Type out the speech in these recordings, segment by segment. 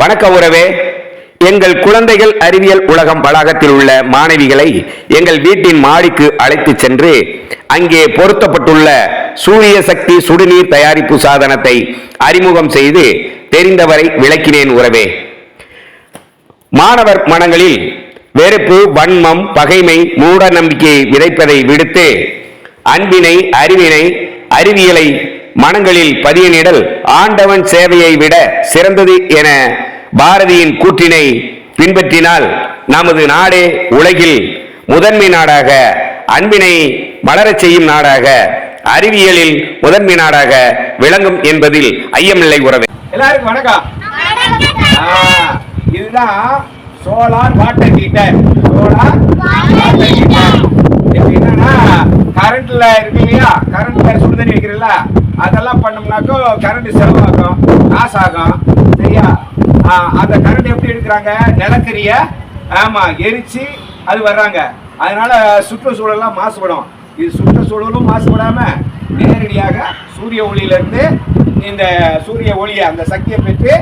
வணக்க உறவே. எங்கள் குழந்தைகள் அறிவியல் உலகம் வளாகத்தில் உள்ள மாணவிகளை எங்கள் வீட்டின் மாடிக்கு அழைத்து சென்று அங்கே பொருத்தப்பட்டுள்ள சூரிய சக்தி சுடுநீர் தயாரிப்பு சாதனத்தை அறிமுகம் செய்து தெரிந்தவரை விளக்கினேன் உறவே. மாணவர் மனங்களில் வெறுப்பு, வன்மம், பகைமை, மூட நம்பிக்கையை விதைப்பதை விடுத்து அன்பினை, அறிவினை, அறிவியலை மனங்களில் பதியனிடல் ஆண்டவன் சேவையை விட சிறந்தது என பாரதியின் கூற்றினை பின்பற்றினால் நமது நாடே உலகில் முதன்மை நாடாக, அன்பினை மலரச் செய்யும் நாடாக, அறிவியலில் முதன்மை நாடாக விளங்கும் என்பதில் ஐயமில்லை உறவே. எல்லாருக்கும் வணக்கம். இதுதான் solar water heater. Solar water heater என்னன்னா, கரண்ட்ல இருக்கு இல்லையா, கரண்ட்ல சுடுதண்ணி வைக்கிறீங்களா, அதெல்லாம் பண்ணோம்னாக்கோ கரண்ட் செலவாகும், காசு ஆகும். சரியா? அந்த கரண்ட் எப்படி எடுக்கிறாங்க? நிலக்கரிய எரிச்சு அது வர்றாங்க. அதனால சுற்றுச்சூழலாம் மாசுபடும். இது சுற்றுச்சூழலும் மாசுபடாம நேரடியாக சூரிய ஒளியிலிருந்து இந்த சூரிய ஒளியை, அந்த சக்தியை பெற்று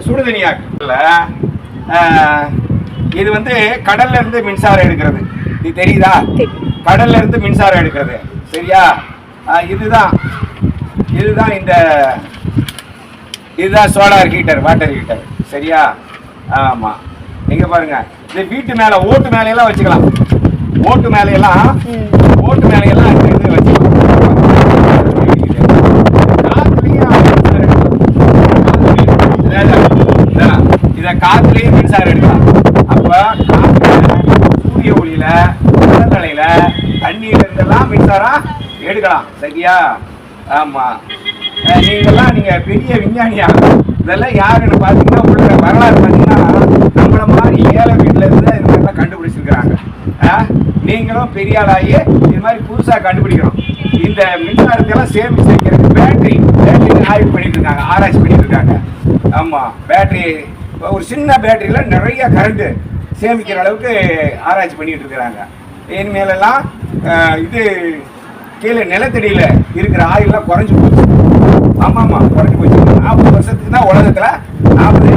சுடுதண்ணியாக்குல இது கடல்ல இருந்து மின்சாரம் எடுக்கிறது. இது தெரியுதா? கடல்ல இருந்து மின்சாரம் எடுக்கிறது. சரியா? இதுதான் இதுதான் சோலார் ஹீட்டர், வாட்டர் ஹீட்டர். சரியா? ஆமா, நீங்க பாருங்க, இந்த வீட்டு மேல ஓட்டு மேல எல்லாம் வச்சுக்கலாம். ஓட்டு மேல எல்லாம் இது வச்சுக்கலாம். இத காத்துலயே மின்சாரம் எடுக்கலாம். அப்ப சூரிய ஒளியில, நிலத்தலையில, தண்ணீர்ல இருந்தெல்லாம் மின்சாரம் எடுக்கலாம். சரியா? ஆமா, நீங்க பெரிய விஞ்ஞானியா. இதெல்லாம் யாருன்னு பாத்தீங்கன்னா, உள்ள வரலாறு பாத்தீங்கன்னா, நம்மள மாதிரி ஏழை வீட்டுல இருந்து இது மாதிரிலாம் கண்டுபிடிச்சிருக்கிறாங்க. நீங்களும் பெரிய ஆளாகி இது மாதிரி புதுசா கண்டுபிடிக்கணும். இந்த மின்சாரத்தை எல்லாம் சேமிச்சு வைக்கிறதுக்கு பேட்டரி ஆய்வு பண்ணிட்டு இருக்காங்க, ஆராய்ச்சி பண்ணிட்டு இருக்காங்க. ஆமா, பேட்டரி, ஒரு சின்ன பேட்டரியில நிறைய கரண்ட் சேமிக்கிற அளவுக்கு ஆராய்ச்சி பண்ணிட்டு இருக்கிறாங்க. இனிமேலெல்லாம் இது கீழே நிலத்தடியில இருக்கிற ஆயிலாம் குறைஞ்சு போச்சு. ஆமாமா, குறைஞ்சு போச்சு. 40 வருஷத்துக்கு தான் உலகத்துல 40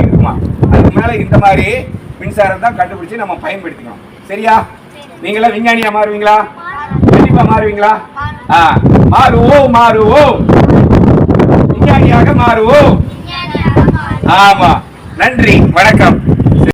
இருக்குமா. அதுக்கு மேல இந்த மாதிரி மின்சாரம் தான் கண்டுபிடிச்சு நம்ம பயன்படுத்திக்கணும். சரியா? நீங்களா விஞ்ஞானியா மாறுவீங்களா? கண்டிப்பா மாறுவீங்களா? மாறுவோம், விஞ்ஞானியாக மாறுவோம். ஆமா, நன்றி, வணக்கம்.